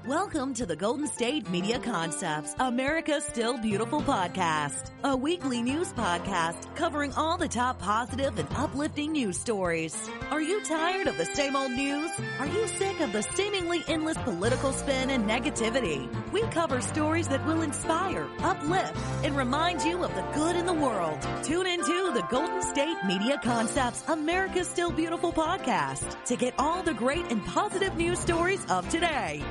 Welcome to the Golden State Media Concepts, America's Still Beautiful podcast, a weekly news podcast covering all the top positive and uplifting news stories. Are you tired of the same old news? Are you sick of the seemingly endless political spin and negativity? We cover stories that will inspire, uplift, and remind you of the good in the world. Tune into the Golden State Media Concepts, America's Still Beautiful podcast to get all the great and positive news stories of today.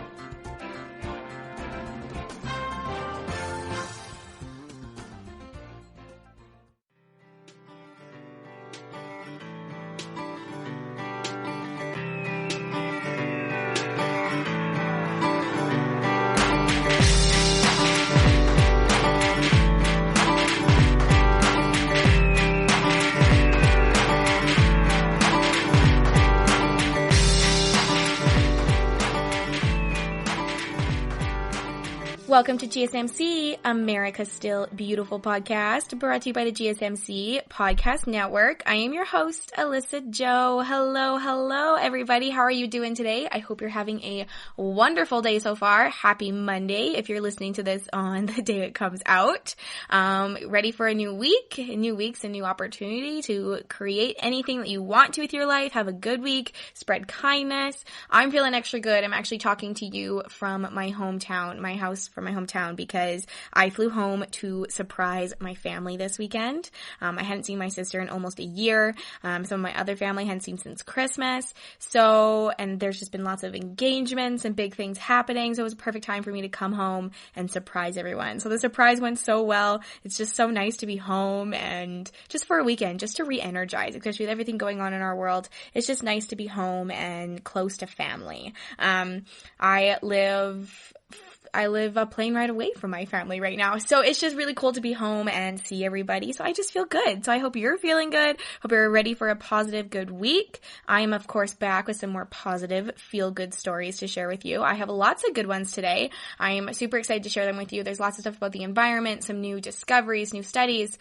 Welcome to GSMC, America's Still Beautiful podcast, brought to you by the GSMC Podcast Network. I am your host, Alyssas Jo. Hello, everybody. How are you doing today? I hope you're having a wonderful day so far. Happy Monday if you're listening to this on the day it comes out. Ready for a new week. New week's a new opportunity to create anything that you want to with your life. Have a good week. Spread kindness. I'm feeling extra good. I'm actually talking to you from my hometown, my house from my hometown, because I flew home to surprise my family this weekend. I hadn't seen my sister in almost a year. Some of my other family I hadn't seen since Christmas. And there's just been lots of engagements and big things happening. So it was a perfect time for me to come home and surprise everyone. So the surprise went so well. It's just so nice to be home and just for a weekend, just to re-energize, especially with everything going on in our world. It's just nice to be home and close to family. I live a plane ride away from my family right now. So it's just really cool to be home and see everybody. So I just feel good. So I hope you're feeling good. Hope you're ready for a positive, good week. I am, of course, back with some more positive, feel-good stories to share with you. I have lots of good ones today. I am super excited to share them with you. There's lots of stuff about the environment, some new discoveries, new studies,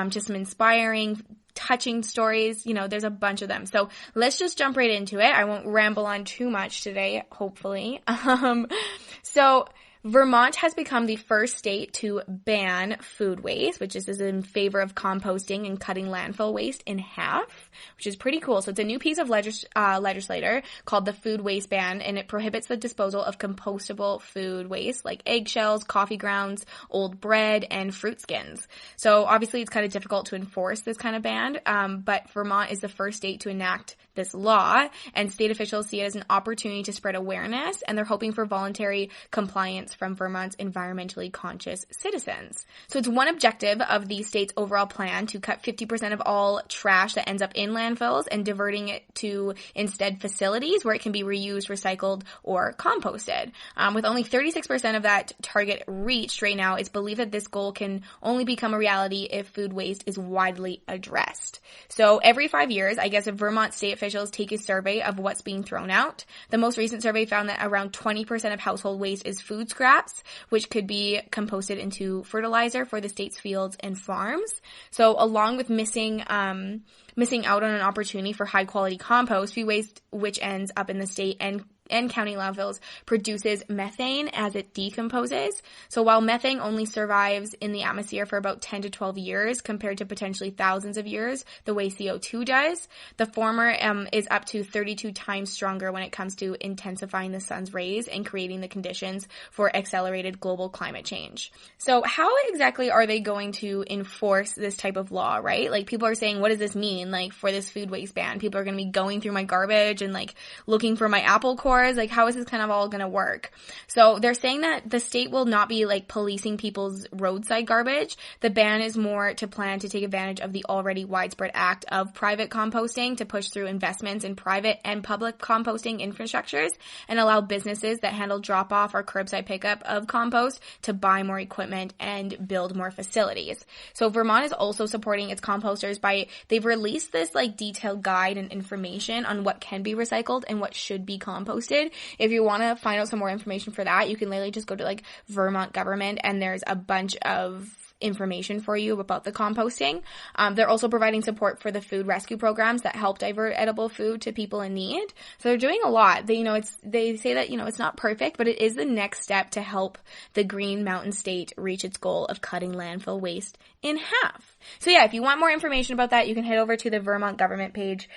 just some inspiring, touching stories. There's a bunch of them. So let's just jump right into it. I won't ramble on too much today, hopefully. Vermont has become the first state to ban food waste, which is in favor of composting and cutting landfill waste in half, which is pretty cool. So it's a new piece of legislature called the food waste ban, and it prohibits the disposal of compostable food waste like eggshells, coffee grounds, old bread, and fruit skins. So obviously it's kind of difficult to enforce this kind of ban, but Vermont is the first state to enact this law, and state officials see it as an opportunity to spread awareness, and they're hoping for voluntary compliance from Vermont's environmentally conscious citizens. So it's one objective of the state's overall plan to cut 50% of all trash that ends up in landfills and diverting it to instead facilities where it can be reused, recycled, or composted. With only 36% of that target reached right now, it's believed that this goal can only become a reality if food waste is widely addressed. So every 5 years, I guess, if Vermont state officials take a survey of what's being thrown out. The most recent survey found that around 20% of household waste is food scraps, which could be composted into fertilizer for the state's fields and farms. So along with missing out on an opportunity for high quality compost, food waste, which ends up in the state and county landfills, produces methane as it decomposes. So while methane only survives in the atmosphere for about 10 to 12 years compared to potentially thousands of years, the way CO2 does, the former is up to 32 times stronger when it comes to intensifying the sun's rays and creating the conditions for accelerated global climate change. So how exactly are they going to enforce this type of law, right? Like, people are saying, what does this mean, like, for this food waste ban? People are going to be going through my garbage and, like, looking for my apple core. Like, how is this kind of all going to work? So they're saying that the state will not be like policing people's roadside garbage. The ban is more to plan to take advantage of the already widespread act of private composting to push through investments in private and public composting infrastructures and allow businesses that handle drop-off or curbside pickup of compost to buy more equipment and build more facilities. So Vermont is also supporting its composters they've released this like detailed guide and information on what can be recycled and what should be composted. If you want to find out some more information for that, you can literally just go to like Vermont government, and there's a bunch of information for you about the composting. They're also providing support for the food rescue programs that help divert edible food to people in need. So they're doing a lot. They say that, it's not perfect, but it is the next step to help the Green Mountain State reach its goal of cutting landfill waste in half. So yeah, if you want more information about that, you can head over to the Vermont government page.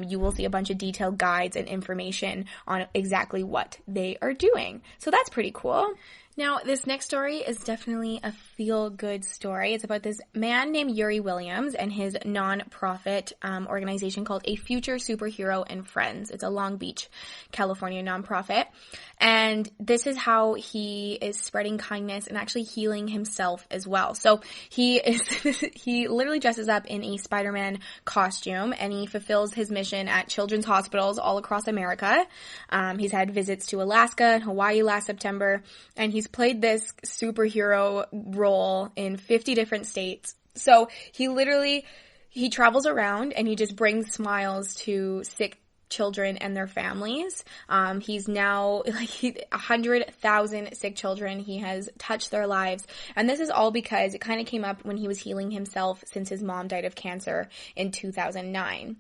You will see a bunch of detailed guides and information on exactly what they are doing. So that's pretty cool. Now, this next story is definitely a feel-good story. It's about this man named Yuri Williams and his nonprofit organization called A Future Superhero and Friends. It's a Long Beach, California nonprofit. And this is how he is spreading kindness and actually healing himself as well. So he literally dresses up in a Spider-Man costume, and he fulfills his mission at children's hospitals all across America. He's had visits to Alaska and Hawaii last September, and he's played this superhero role in 50 different states. So he travels around and he just brings smiles to sick children and their families. He's now 100,000 sick children. He has touched their lives. And this is all because it kind of came up when he was healing himself since his mom died of cancer in 2009.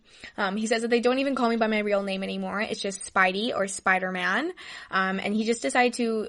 He says that they don't even call me by my real name anymore. It's just Spidey or Spider-Man. And he just decided to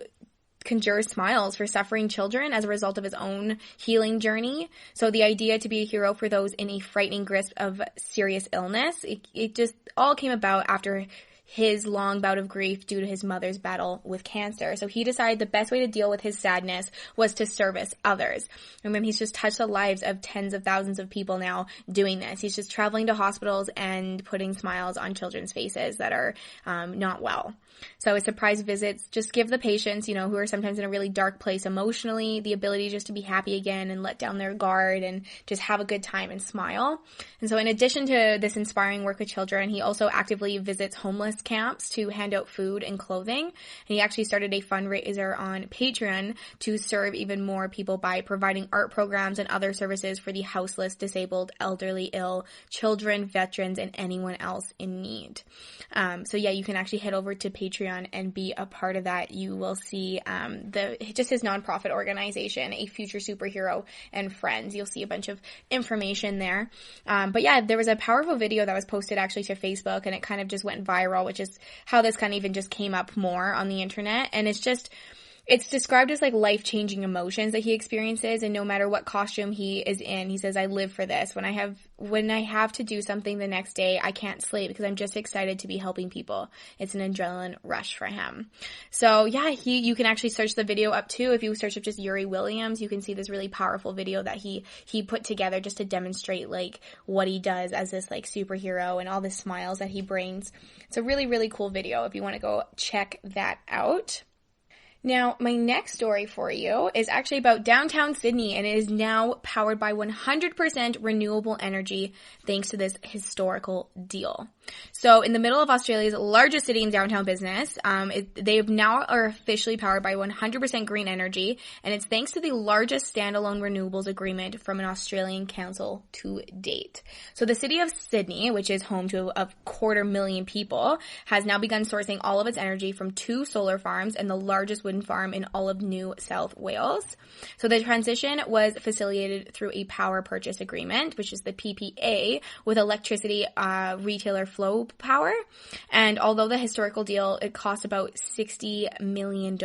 conjure smiles for suffering children as a result of his own healing journey. So the idea to be a hero for those in a frightening grip of serious illness, it just all came about after his long bout of grief due to his mother's battle with cancer. So he decided the best way to deal with his sadness was to service others. And then he's just touched the lives of tens of thousands of people now doing this. He's just traveling to hospitals and putting smiles on children's faces that are not well. So his surprise visits just give the patients, who are sometimes in a really dark place emotionally, the ability just to be happy again and let down their guard and just have a good time and smile. And so in addition to this inspiring work with children, he also actively visits homeless camps to hand out food and clothing. And he actually started a fundraiser on Patreon to serve even more people by providing art programs and other services for the houseless, disabled, elderly, ill, children, veterans, and anyone else in need. So yeah, you can actually head over to Patreon and be a part of that. You will see just his nonprofit organization, A Future Superhero and Friends. You'll see a bunch of information there. But yeah, there was a powerful video that was posted actually to Facebook, and it kind of just went viral, which is how this kind of even just came up more on the internet. And it's described as like life-changing emotions that he experiences, and no matter what costume he is in, he says, I live for this. When I have to do something the next day, I can't sleep because I'm just excited to be helping people. It's an adrenaline rush for him. So yeah, you can actually search the video up too. If you search up just Yuri Williams, you can see this really powerful video that he put together just to demonstrate like what he does as this like superhero and all the smiles that he brings. It's a really, really cool video if you want to go check that out. Now, my next story for you is actually about downtown Sydney, and it is now powered by 100% renewable energy thanks to this historical deal. So in the middle of Australia's largest city in downtown business, they now are officially powered by 100% green energy, and it's thanks to the largest standalone renewables agreement from an Australian council to date. So the city of Sydney, which is home to a 250,000 people, has now begun sourcing all of its energy from 2 solar farms and the largest wind farm in all of New South Wales. So the transition was facilitated through a power purchase agreement, which is the PPA, with electricity retailer Flow Power. And although the historical deal, it cost about $60 million,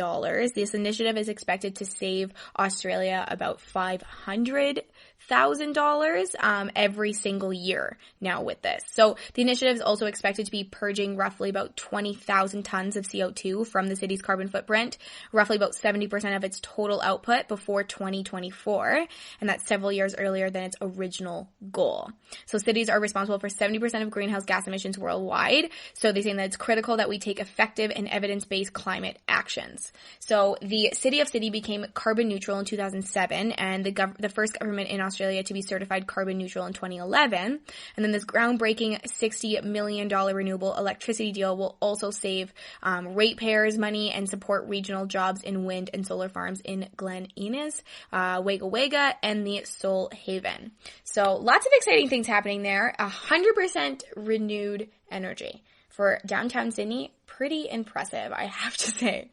this initiative is expected to save Australia about $500,000 every single year now with this. So the initiative is also expected to be purging roughly about 20,000 tons of CO2 from the city's carbon footprint, roughly about 70% of its total output before 2024, and that's several years earlier than its original goal. So cities are responsible for 70% of greenhouse gas emissions worldwide, so they're saying that it's critical that we take effective and evidence-based climate actions. So the city of Sydney became carbon neutral in 2007, and the first government in Australia to be certified carbon neutral in 2011. And then this groundbreaking $60 million renewable electricity deal will also save ratepayers money and support regional jobs in wind and solar farms in Glen Innes, Wagga Wagga, and the Sol Haven. So lots of exciting things happening there. 100% renewed energy for downtown Sydney. Pretty impressive, I have to say.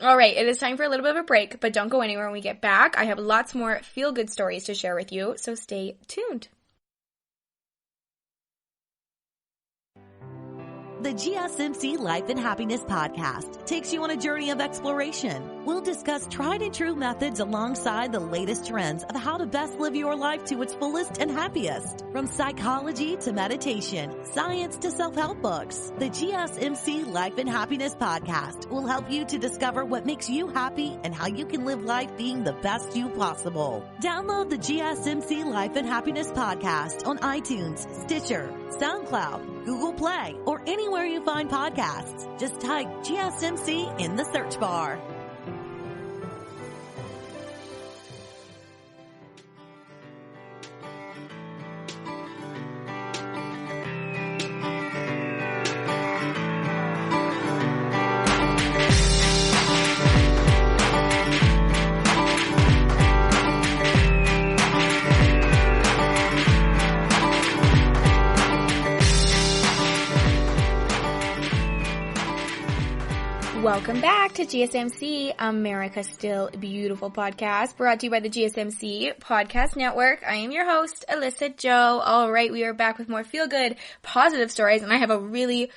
All right, it is time for a little bit of a break, but don't go anywhere. When we get back, I have lots more feel-good stories to share with you, so stay tuned. The GSMC Life and Happiness podcast takes you on a journey of exploration. We'll discuss tried and true methods alongside the latest trends of how to best live your life to its fullest and happiest. From psychology to meditation, science to self-help books, the GSMC Life and Happiness podcast will help you to discover what makes you happy and how you can live life being the best you possible. Download the GSMC Life and Happiness podcast on iTunes, Stitcher, SoundCloud, Google Play, or anywhere you find podcasts. Just type GSMC in the search bar. Welcome back to GSMC, America's Still Beautiful podcast, brought to you by the GSMC Podcast Network. I am your host, Alyssas Jo. All right, we are back with more feel-good, positive stories, and I have a really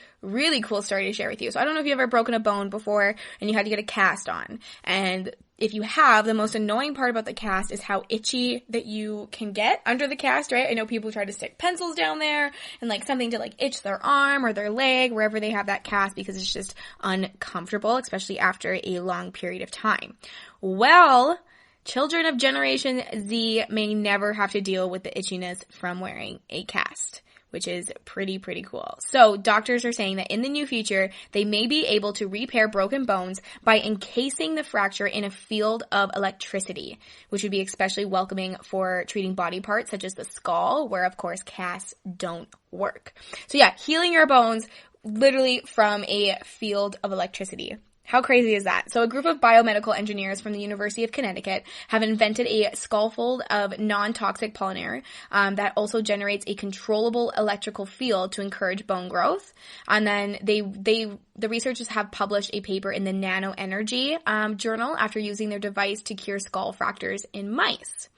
cool story to share with you. So I don't know if you've ever broken a bone before and you had to get a cast on. And if you have, the most annoying part about the cast is how itchy that you can get under the cast, right? I know people try to stick pencils down there and like something to like itch their arm or their leg, wherever they have that cast, because it's just uncomfortable, especially after a long period of time. Well, children of Generation Z may never have to deal with the itchiness from wearing a cast, which is pretty cool. So doctors are saying that in the near future, they may be able to repair broken bones by encasing the fracture in a field of electricity, which would be especially welcoming for treating body parts such as the skull, where of course casts don't work. So yeah, healing your bones literally from a field of electricity. How crazy is that? So a group of biomedical engineers from the University of Connecticut have invented a scaffold of non-toxic polymer that also generates a controllable electrical field to encourage bone growth. And then the researchers have published a paper in the Nano Energy journal after using their device to cure skull fractures in mice.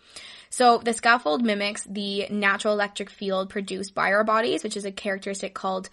So the scaffold mimics the natural electric field produced by our bodies, which is a characteristic called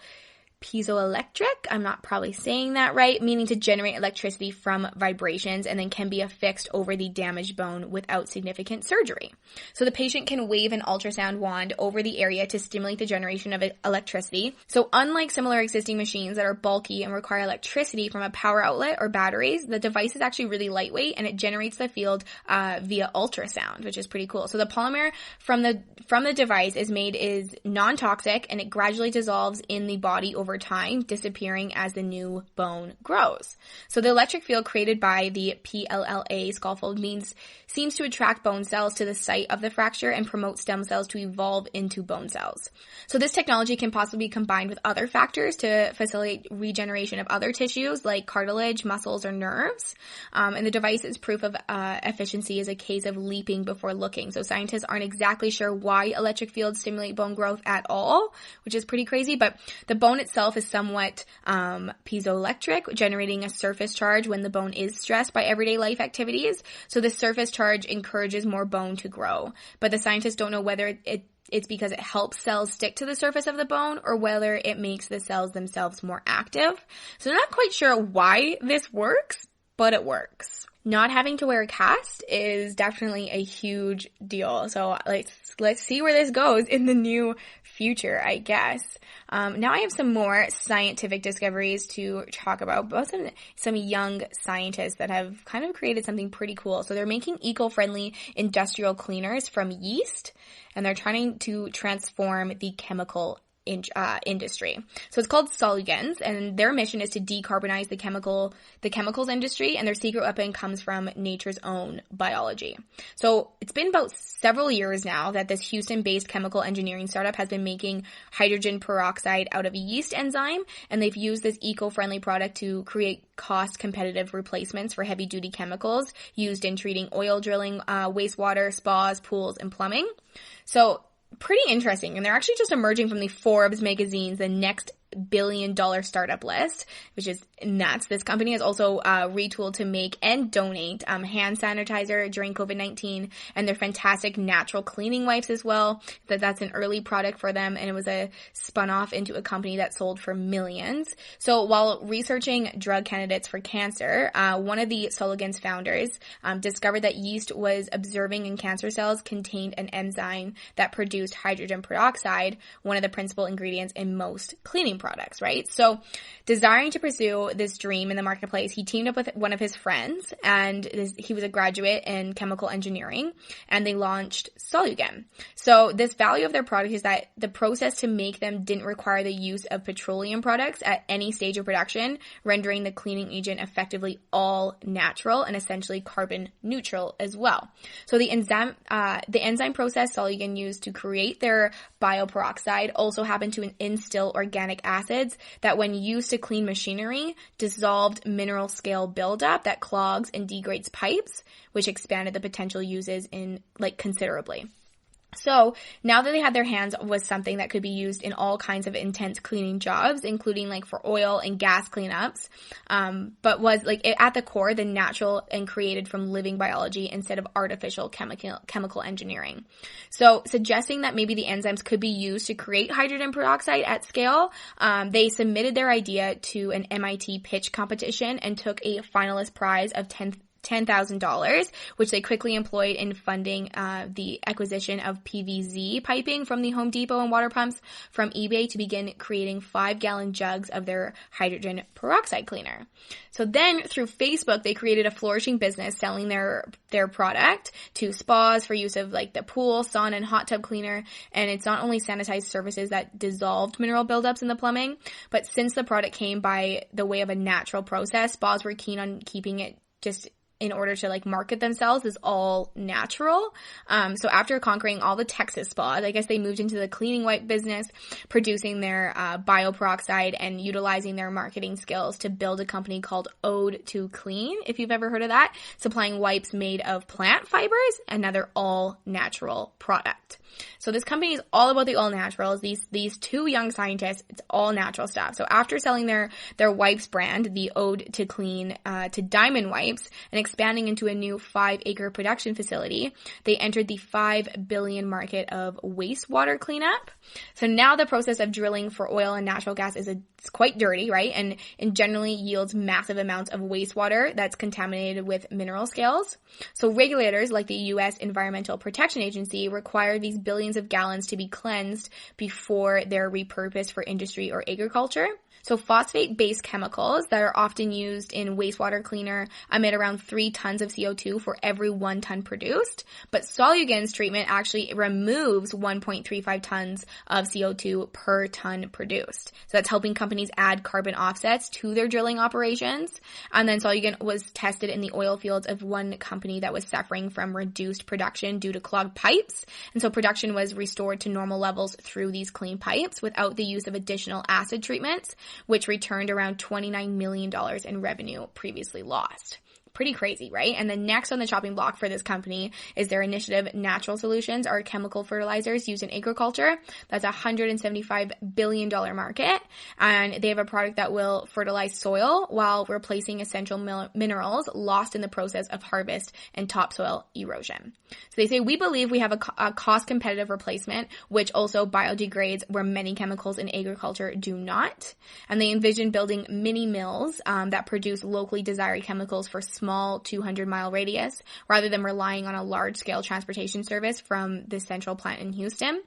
piezoelectric, I'm not probably saying that right, meaning to generate electricity from vibrations and then can be affixed over the damaged bone without significant surgery. So the patient can wave an ultrasound wand over the area to stimulate the generation of electricity. So unlike similar existing machines that are bulky and require electricity from a power outlet or batteries, the device is actually really lightweight and it generates the field via ultrasound, which is pretty cool. So the polymer from the device is non-toxic and it gradually dissolves in the body over time, disappearing as the new bone grows. So the electric field created by the PLLA scaffold seems to attract bone cells to the site of the fracture and promote stem cells to evolve into bone cells. So this technology can possibly be combined with other factors to facilitate regeneration of other tissues like cartilage, muscles, or nerves. And the device's proof of efficiency is a case of leaping before looking. So scientists aren't exactly sure why electric fields stimulate bone growth at all, which is pretty crazy, but the bone itself is somewhat piezoelectric, generating a surface charge when the bone is stressed by everyday life activities. So the surface charge encourages more bone to grow. But the scientists don't know whether it's because it helps cells stick to the surface of the bone or whether it makes the cells themselves more active. So they're not quite sure why this works, but it works. Not having to wear a cast is definitely a huge deal. So let's see where this goes in the new future, I guess. Now I have some more scientific discoveries to talk about some young scientists that have kind of created something pretty cool. So they're making eco-friendly industrial cleaners from yeast, and they're trying to transform the chemical industry. So it's called Solgens, and their mission is to decarbonize the chemicals industry, and their secret weapon comes from nature's own biology. So it's been about several years now that this Houston-based chemical engineering startup has been making hydrogen peroxide out of a yeast enzyme, and they've used this eco-friendly product to create cost-competitive replacements for heavy-duty chemicals used in treating oil drilling, wastewater, spas, pools, and plumbing. So pretty interesting, and they're actually just emerging from the Forbes magazine's the next billion startup list, which is nuts. This company has also retooled to make and donate hand sanitizer during COVID-19, and their fantastic natural cleaning wipes as well. That's an early product for them, and it was spun off into a company that sold for millions. So while researching drug candidates for cancer, one of the Soligan's founders discovered that yeast was observing in cancer cells contained an enzyme that produced hydrogen peroxide, one of the principal ingredients in most cleaning products, right? So desiring to pursue this dream in the marketplace, he teamed up with one of his friends, and he was a graduate in chemical engineering, and they launched Solugen. So this value of their product is that the process to make them didn't require the use of petroleum products at any stage of production, rendering the cleaning agent effectively all natural and essentially carbon neutral as well. So the enzyme process Solugen used to create their bioperoxide also happened to instill organic acids that, when used to clean machinery, dissolved mineral scale buildup that clogs and degrades pipes, which expanded the potential uses considerably. So now that they had their hands with something that could be used in all kinds of intense cleaning jobs, including for oil and gas cleanups, but was at the core, the natural and created from living biology instead of artificial chemical engineering. So suggesting that maybe the enzymes could be used to create hydrogen peroxide at scale, they submitted their idea to an MIT pitch competition and took a finalist prize of $10,000, which they quickly employed in funding the acquisition of PVZ piping from the Home Depot and water pumps from eBay to begin creating 5-gallon jugs of their hydrogen peroxide cleaner. So then through Facebook, they created a flourishing business selling their product to spas for use of the pool, sauna, and hot tub cleaner. And it's not only sanitized surfaces that dissolved mineral buildups in the plumbing, but since the product came by the way of a natural process, spas were keen on keeping it just in order to market themselves as all natural. So after conquering all the Texas spas, I guess they moved into the cleaning wipe business, producing their bioperoxide and utilizing their marketing skills to build a company called Ode to Clean, if you've ever heard of that, supplying wipes made of plant fibers, another all natural product. So this company is all about the all naturals. These two young scientists, it's all natural stuff. So after selling their wipes brand, the Ode to Clean, to Diamond Wipes, and expanding into a new 5-acre production facility, they entered the $5 billion market of wastewater cleanup. So now the process of drilling for oil and natural gas is quite dirty, right? And generally yields massive amounts of wastewater that's contaminated with mineral scales. So regulators like the U.S. Environmental Protection Agency require these billions of gallons to be cleansed before they're repurposed for industry or agriculture. So phosphate-based chemicals that are often used in wastewater cleaner emit around 3 tons of CO2 for every 1 ton produced, but Solugen's treatment actually removes 1.35 tons of CO2 per ton produced. So that's helping companies add carbon offsets to their drilling operations. And then Solugen was tested in the oil fields of one company that was suffering from reduced production due to clogged pipes. And so production was restored to normal levels through these clean pipes without the use of additional acid treatments, which returned around $29 million in revenue previously lost. Pretty crazy, right? And then next on the chopping block for this company is their initiative, Natural Solutions, or chemical fertilizers used in agriculture. That's a $175 billion market. And they have a product that will fertilize soil while replacing essential minerals lost in the process of harvest and topsoil erosion. So they say, we believe we have a cost competitive replacement, which also biodegrades where many chemicals in agriculture do not. And they envision building mini mills that produce locally desired chemicals for small 200-mile radius rather than relying on a large-scale transportation service from the central plant in Houston.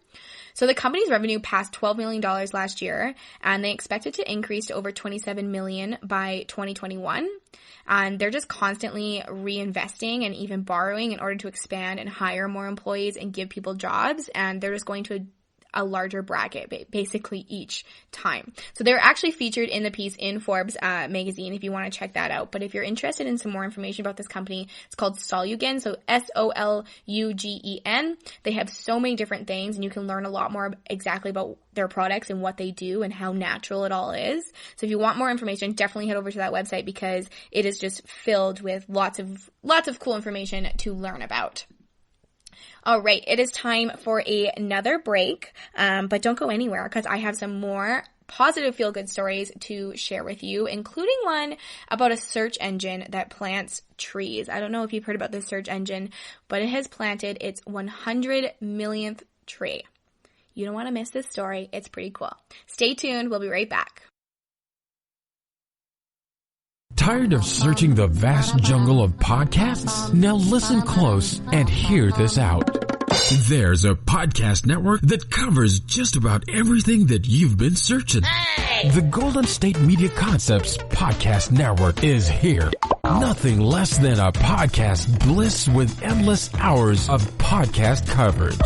So the company's revenue passed $12 million last year, and they expect it to increase to over $27 million by 2021. And they're just constantly reinvesting and even borrowing in order to expand and hire more employees and give people jobs. And they're just going to a larger bracket basically each time. So they're actually featured in the piece in Forbes magazine if you want to check that out. But if you're interested in some more information about this company, it's called Solugen, so Solugen. They have so many different things, and you can learn a lot more exactly about their products and what they do and how natural it all is. So if you want more information, definitely head over to that website because it is just filled with lots of cool information to learn about. All right, it is time for another break, but don't go anywhere because I have some more positive feel-good stories to share with you, including one about a search engine that plants trees. I don't know if you've heard about this search engine, but it has planted its 100 millionth tree. You don't want to miss this story. It's pretty cool. Stay tuned. We'll be right back. Tired of searching the vast jungle of podcasts? Now listen close and hear this out. There's a podcast network that covers just about everything that you've been searching. Hey! The Golden State Media Concepts Podcast Network is here. Nothing less than a podcast bliss with endless hours of podcast coverage.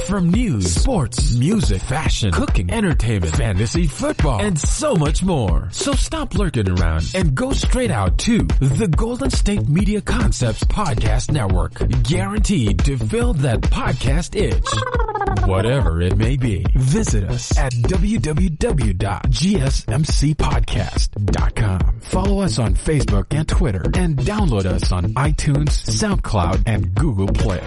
From news, sports, music, fashion, cooking, entertainment, fantasy, football, and so much more. So stop lurking around and go straight out to the Golden State Media Concepts Podcast Network. Guaranteed to fill that podcast itch. Whatever it may be. Visit us at www.gsmcpodcast.com. Follow us on Facebook and Twitter, and download us on iTunes, SoundCloud, and Google Play.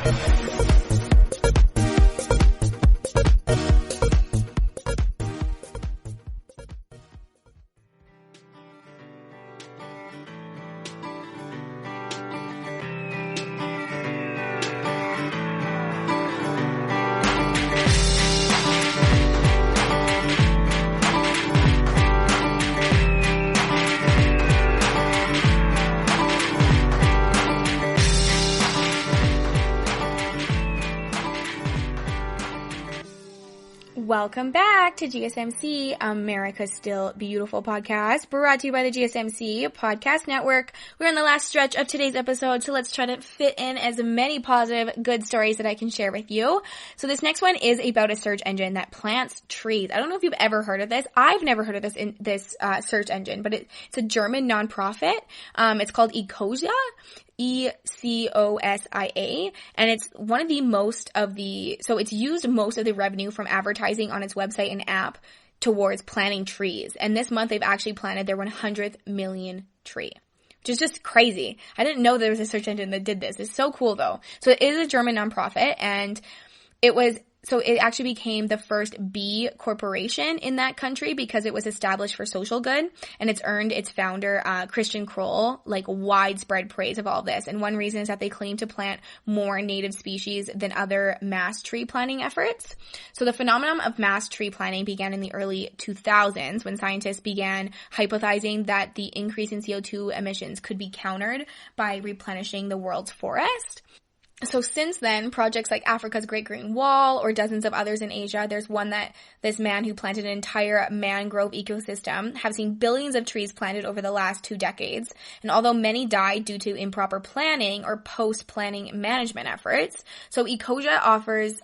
Welcome back to GSMC, America's Still Beautiful podcast, brought to you by the GSMC Podcast Network. We're in the last stretch of today's episode, so let's try to fit in as many positive, good stories that I can share with you. So this next one is about a search engine that plants trees. I don't know if you've ever heard of this. I've never heard of this search engine, but it's a German nonprofit. It's called Ecosia. Ecosia, and it's one of it's used most of the revenue from advertising on its website and app towards planting trees. And this month they've actually planted their 100th million tree, which is just crazy. I didn't know there was a search engine that did this. It's so cool though. So it is a German nonprofit, and it actually became the first B corporation in that country because it was established for social good, and it's earned its founder, Christian Kroll, widespread praise of all this. And one reason is that they claim to plant more native species than other mass tree planting efforts. So the phenomenon of mass tree planting began in the early 2000s when scientists began hypothesizing that the increase in CO2 emissions could be countered by replenishing the world's forest. So since then, projects like Africa's Great Green Wall or dozens of others in Asia, there's one that this man who planted an entire mangrove ecosystem, have seen billions of trees planted over the last 2 decades. And although many died due to improper planning or post-planning management efforts, so Ecosia offers,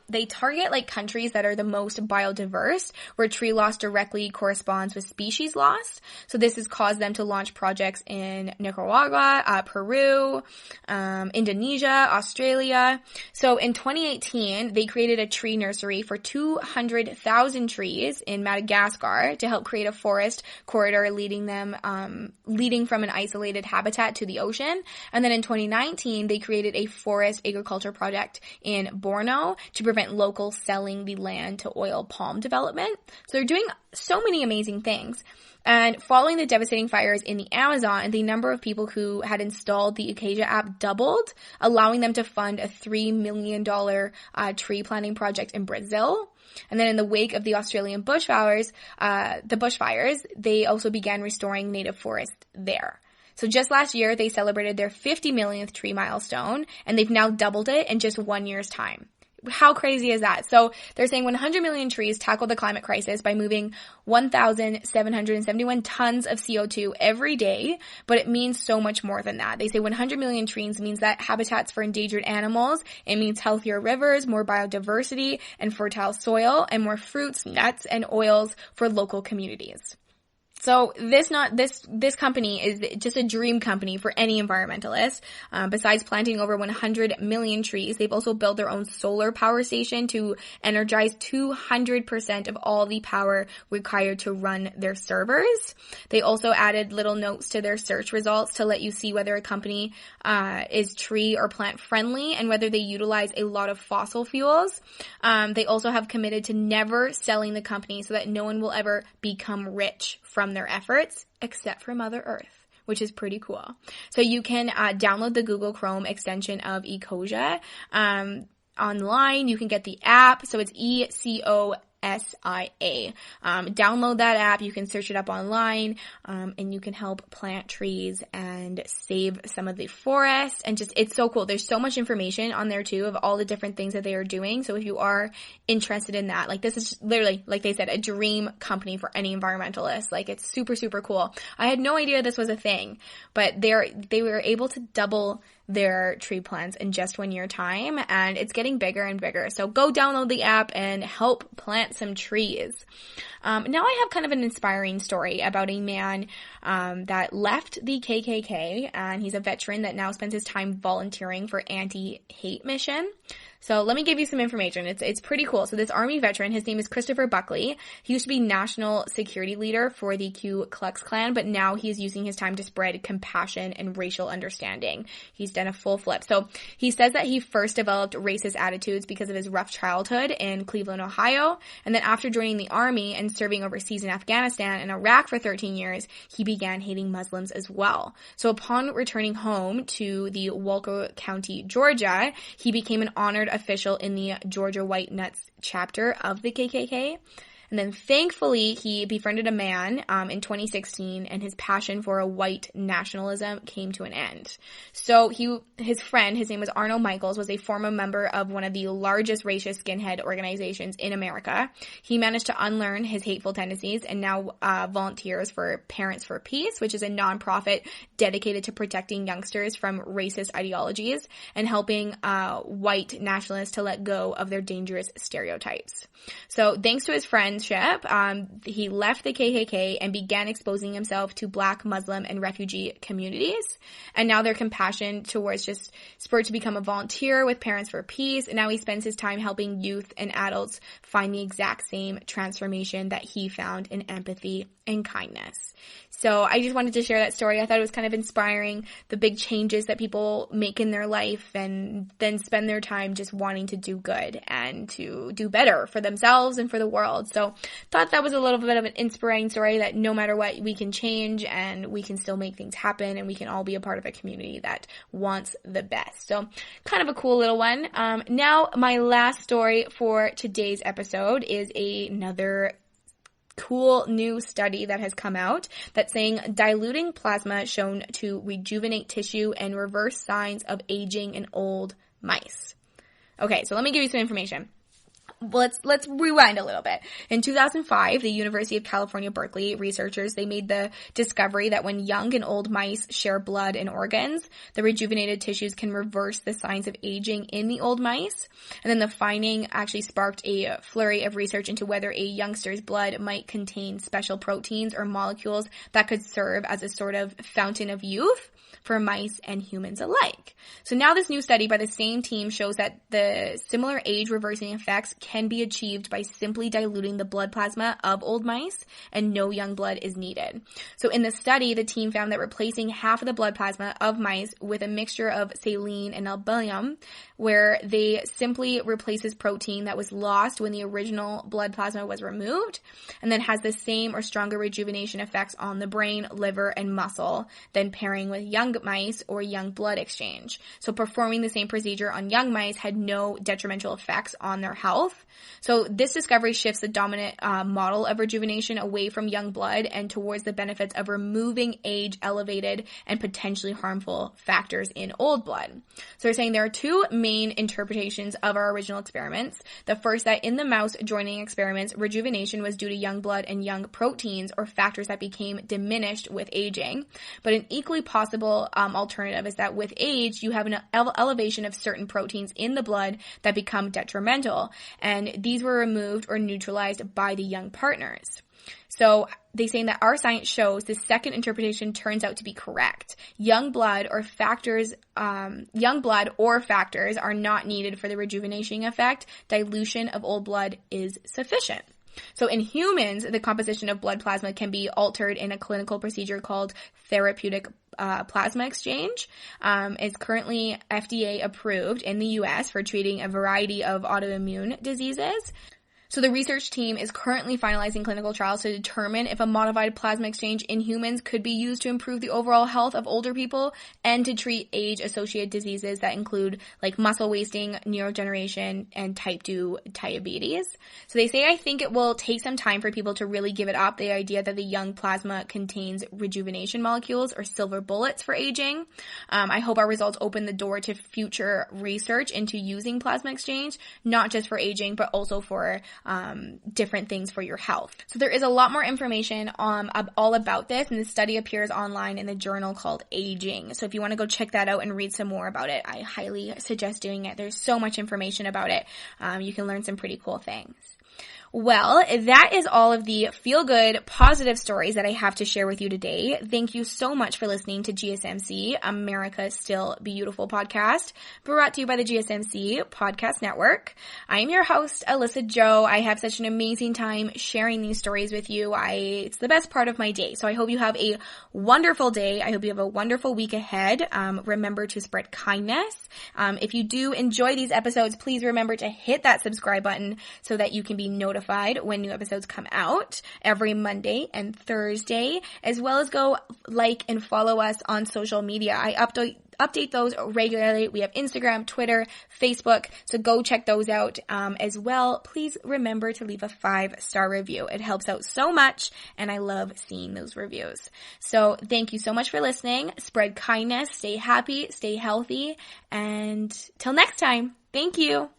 they target countries that are the most biodiverse, where tree loss directly corresponds with species loss. So this has caused them to launch projects in Nicaragua, Peru, Indonesia, Australia. So in 2018, they created a tree nursery for 200,000 trees in Madagascar to help create a forest corridor leading from an isolated habitat to the ocean. And then in 2019, they created a forest agriculture project in Borno to prevent locals selling the land to oil palm development. So they're doing so many amazing things. And following the devastating fires in the Amazon, the number of people who had installed the Ecosia app doubled, allowing them to fund a $3 million tree planting project in Brazil. And then in the wake of the Australian bushfires, they also began restoring native forests there. So just last year, they celebrated their 50 millionth tree milestone, and they've now doubled it in just 1 year's time. How crazy is that? So they're saying 100 million trees tackle the climate crisis by moving 1,771 tons of CO2 every day, but it means so much more than that. They say 100 million trees means that habitats for endangered animals, it means healthier rivers, more biodiversity and fertile soil, and more fruits, nuts, and oils for local communities. So this company is just a dream company for any environmentalist. Besides planting over 100 million trees, they've also built their own solar power station to energize 200% of all the power required to run their servers. They also added little notes to their search results to let you see whether a company is tree or plant friendly and whether they utilize a lot of fossil fuels. They also have committed to never selling the company so that no one will ever become rich from their efforts except for Mother Earth, which is pretty cool. So you can download the Google Chrome extension of Ecosia online. You can get the app. So it's ECOSIA. Download that app. You can search it up online, and you can help plant trees and save some of the forest. And just, it's so cool. There's so much information on there too of all the different things that they are doing. So if you are interested in that, like, this is literally, like they said, a dream company for any environmentalist. Like, it's super, super cool. I had no idea this was a thing, but they were able to double their tree plants in just 1 year time, and it's getting bigger and bigger. So go download the app and help plant some trees. Now I have kind of an inspiring story about a man that left the KKK, and he's a veteran that now spends his time volunteering for anti-hate mission. So let me give you some information. It's pretty cool. So this Army veteran, his name is Christopher Buckley. He used to be national security leader for the Ku Klux Klan, but now he is using his time to spread compassion and racial understanding. He's done a full flip. So he says that he first developed racist attitudes because of his rough childhood in Cleveland, Ohio. And then after joining the Army and serving overseas in Afghanistan and Iraq for 13 years, he began hating Muslims as well. So upon returning home to the Walker County, Georgia, he became an honored official in the Georgia White Nuts chapter of the KKK. And then thankfully, he befriended a man in 2016, and his passion for a white nationalism came to an end. So his friend, his name was Arnold Michaels, was a former member of one of the largest racist skinhead organizations in America. He managed to unlearn his hateful tendencies and now volunteers for Parents for Peace, which is a nonprofit dedicated to protecting youngsters from racist ideologies and helping white nationalists to let go of their dangerous stereotypes. So thanks to his friendship, he left the KKK and began exposing himself to Black, Muslim, and refugee communities. And now their compassion towards just spurred to become a volunteer with Parents for Peace. And now he spends his time helping youth and adults find the exact same transformation that he found in empathy and kindness. So I just wanted to share that story. I thought it was kind of inspiring, the big changes that people make in their life and then spend their time just wanting to do good and to do better for themselves and for the world. So thought that was a little bit of an inspiring story, that no matter what, we can change and we can still make things happen, and we can all be a part of a community that wants the best. So kind of a cool little one. Now my last story for today's episode is another cool new study that has come out that's saying diluting plasma shown to rejuvenate tissue and reverse signs of aging in old mice. Okay, so let me give you some information. Let's rewind a little bit. In 2005, the University of California, Berkeley researchers, they made the discovery that when young and old mice share blood and organs, the rejuvenated tissues can reverse the signs of aging in the old mice. And then the finding actually sparked a flurry of research into whether a youngster's blood might contain special proteins or molecules that could serve as a sort of fountain of youth for mice and humans alike. So now this new study by the same team shows that the similar age reversing effects can be achieved by simply diluting the blood plasma of old mice, and no young blood is needed. So in the study, the team found that replacing half of the blood plasma of mice with a mixture of saline and albumin, where they simply replaces protein that was lost when the original blood plasma was removed, and then has the same or stronger rejuvenation effects on the brain, liver, and muscle than pairing with young mice or young blood exchange. So performing the same procedure on young mice had no detrimental effects on their health. So this discovery shifts the dominant model of rejuvenation away from young blood and towards the benefits of removing age-elevated and potentially harmful factors in old blood. So they're saying there are two main interpretations of our original experiments. The first, that in the mouse joining experiments, rejuvenation was due to young blood and young proteins or factors that became diminished with aging. But an equally possible alternative is that with age, you have an elevation of certain proteins in the blood that become detrimental, and these were removed or neutralized by the young partners. So they saying that our science shows the second interpretation turns out to be correct. Young blood or factors are not needed for the rejuvenation effect. Dilution of old blood is sufficient. So in humans, the composition of blood plasma can be altered in a clinical procedure called therapeutic plasma exchange. Is currently FDA approved in the U.S. for treating a variety of autoimmune diseases. So the research team is currently finalizing clinical trials to determine if a modified plasma exchange in humans could be used to improve the overall health of older people and to treat age-associated diseases that include like muscle wasting, neurodegeneration, and type 2 diabetes. So they say, I think it will take some time for people to really give it up, the idea that the young plasma contains rejuvenation molecules or silver bullets for aging. I hope our results open the door to future research into using plasma exchange, not just for aging, but also for different things for your health. So there is a lot more information all about this, and the study appears online in the journal called Aging. So if you want to go check that out and read some more about it, I highly suggest doing it. There's so much information about it. You can learn some pretty cool things. Well, that is all of the feel-good, positive stories that I have to share with you today. Thank you so much for listening to GSMC, America's Still Beautiful podcast, brought to you by the GSMC Podcast Network. I am your host, Alyssas Jo. I have such an amazing time sharing these stories with you. It's the best part of my day. So I hope you have a wonderful day. I hope you have a wonderful week ahead. Remember to spread kindness. If you do enjoy these episodes, please remember to hit that subscribe button so that you can be notified when new episodes come out every Monday and Thursday, as well as go like and follow us on social media. I update those regularly. We have Instagram, Twitter, Facebook, so go check those out as well. Please remember to leave a 5-star review. It helps out so much, and I love seeing those reviews. So thank you so much for listening. Spread kindness, stay happy, stay healthy, and till next time, thank you.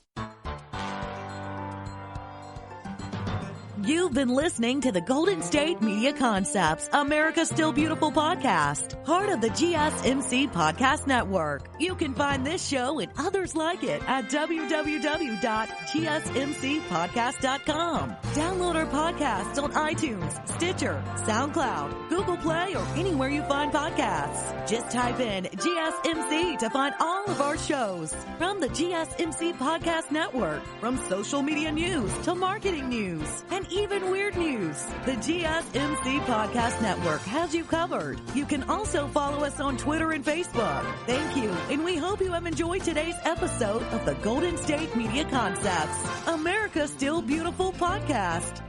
You've been listening to the Golden State Media Concepts, America's Still Beautiful podcast, part of the GSMC Podcast Network. You can find this show and others like it at www.gsmcpodcast.com. Download our podcasts on iTunes, Stitcher, SoundCloud, Google Play, or anywhere you find podcasts. Just type in GSMC to find all of our shows. From the GSMC Podcast Network, from social media news to marketing news, and even weird news, the GSMC Podcast Network has you covered. You can also follow us on Twitter and Facebook. Thank you, and we hope you have enjoyed today's episode of the Golden State Media Concepts, America's Still Beautiful podcast.